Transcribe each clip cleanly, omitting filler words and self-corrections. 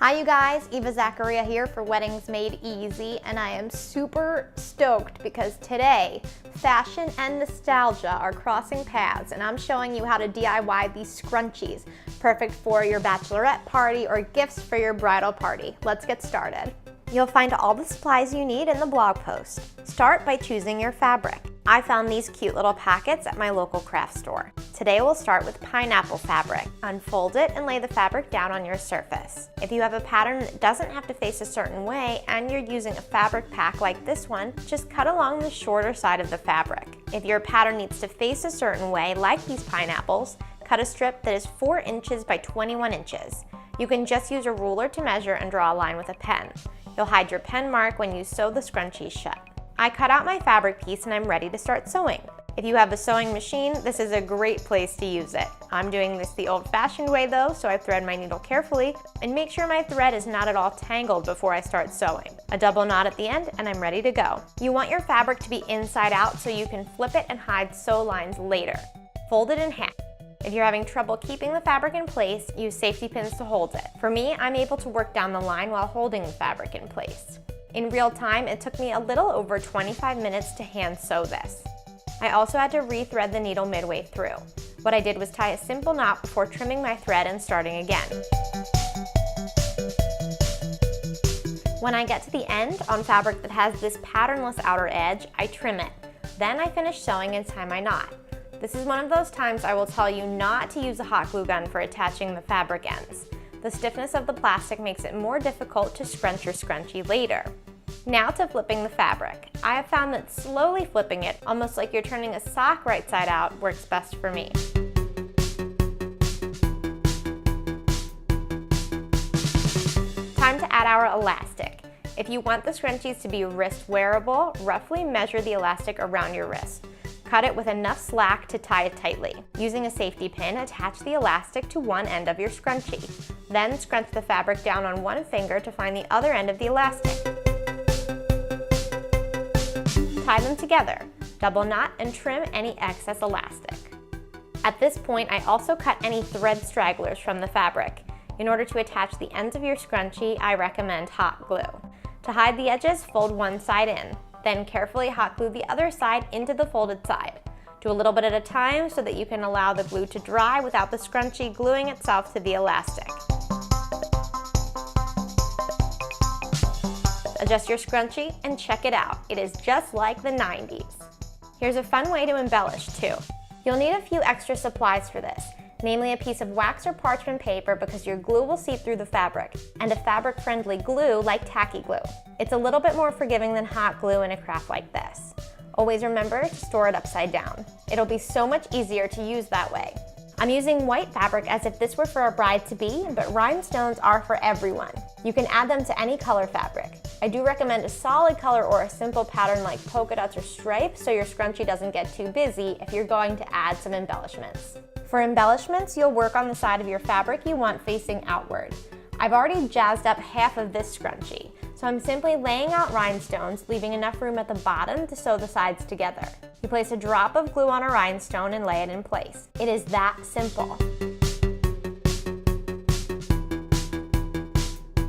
Hi you guys, Eva Zacharia here for Weddings Made Easy, and I am super stoked because today, fashion and nostalgia are crossing paths, and I'm showing you how to DIY these scrunchies, perfect for your bachelorette party or gifts for your bridal party. Let's get started. You'll find all the supplies you need in the blog post. Start by choosing your fabric. I found these cute little packets at my local craft store. Today we'll start with pineapple fabric. Unfold it and lay the fabric down on your surface. If you have a pattern that doesn't have to face a certain way and you're using a fabric pack like this one, just cut along the shorter side of the fabric. If your pattern needs to face a certain way, like these pineapples, cut a strip that is 4 inches by 21 inches. You can just use a ruler to measure and draw a line with a pen. You'll hide your pen mark when you sew the scrunchies shut. I cut out my fabric piece and I'm ready to start sewing. If you have a sewing machine, this is a great place to use it. I'm doing this the old-fashioned way though, so I thread my needle carefully and make sure my thread is not at all tangled before I start sewing. A double knot at the end and I'm ready to go. You want your fabric to be inside out so you can flip it and hide sew lines later. Fold it in half. If you're having trouble keeping the fabric in place, use safety pins to hold it. For me, I'm able to work down the line while holding the fabric in place. In real time, it took me a little over 25 minutes to hand sew this. I also had to re-thread the needle midway through. What I did was tie a simple knot before trimming my thread and starting again. When I get to the end on fabric that has this patternless outer edge, I trim it. Then I finish sewing and tie my knot. This is one of those times I will tell you not to use a hot glue gun for attaching the fabric ends. The stiffness of the plastic makes it more difficult to scrunch your scrunchie later. Now to flipping the fabric. I have found that slowly flipping it, almost like you're turning a sock right side out, works best for me. Time to add our elastic. If you want the scrunchies to be wrist wearable, roughly measure the elastic around your wrist. Cut it with enough slack to tie it tightly. Using a safety pin, attach the elastic to one end of your scrunchie. Then scrunch the fabric down on one finger to find the other end of the elastic. Tie them together, double knot and trim any excess elastic. At this point, I also cut any thread stragglers from the fabric. In order to attach the ends of your scrunchie, I recommend hot glue. To hide the edges, fold one side in. Then carefully hot glue the other side into the folded side. Do a little bit at a time so that you can allow the glue to dry without the scrunchie gluing itself to the elastic. Adjust your scrunchie and check it out. It is just like the 90s. Here's a fun way to embellish too. You'll need a few extra supplies for this, namely a piece of wax or parchment paper because your glue will seep through the fabric, and a fabric-friendly glue like tacky glue. It's a little bit more forgiving than hot glue in a craft like this. Always remember to store it upside down. It'll be so much easier to use that way. I'm using white fabric as if this were for a bride-to-be, but rhinestones are for everyone. You can add them to any color fabric. I do recommend a solid color or a simple pattern like polka dots or stripes so your scrunchie doesn't get too busy if you're going to add some embellishments. For embellishments, you'll work on the side of your fabric you want facing outward. I've already jazzed up half of this scrunchie, so I'm simply laying out rhinestones, leaving enough room at the bottom to sew the sides together. You place a drop of glue on a rhinestone and lay it in place. It is that simple.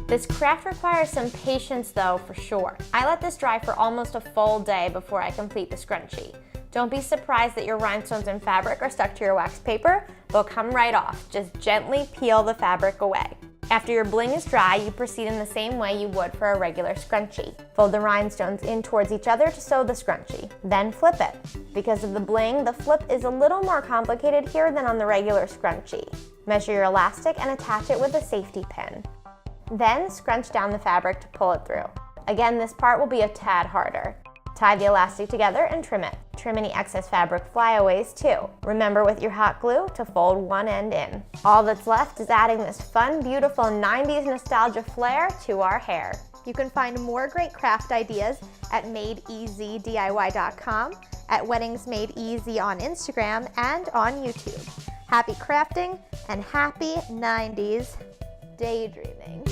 This craft requires some patience though, for sure. I let this dry for almost a full day before I complete the scrunchie. Don't be surprised that your rhinestones and fabric are stuck to your wax paper. They'll come right off. Just gently peel the fabric away. After your bling is dry, you proceed in the same way you would for a regular scrunchie. Fold the rhinestones in towards each other to sew the scrunchie. Then flip it. Because of the bling, the flip is a little more complicated here than on the regular scrunchie. Measure your elastic and attach it with a safety pin. Then scrunch down the fabric to pull it through. Again, this part will be a tad harder. Tie the elastic together and trim it. Trim any excess fabric flyaways too. Remember with your hot glue to fold one end in. All that's left is adding this fun, beautiful 90s nostalgia flair to our hair. You can find more great craft ideas at madeeasydiy.com, at Weddings Made Easy on Instagram, and on YouTube. Happy crafting and happy 90s daydreaming.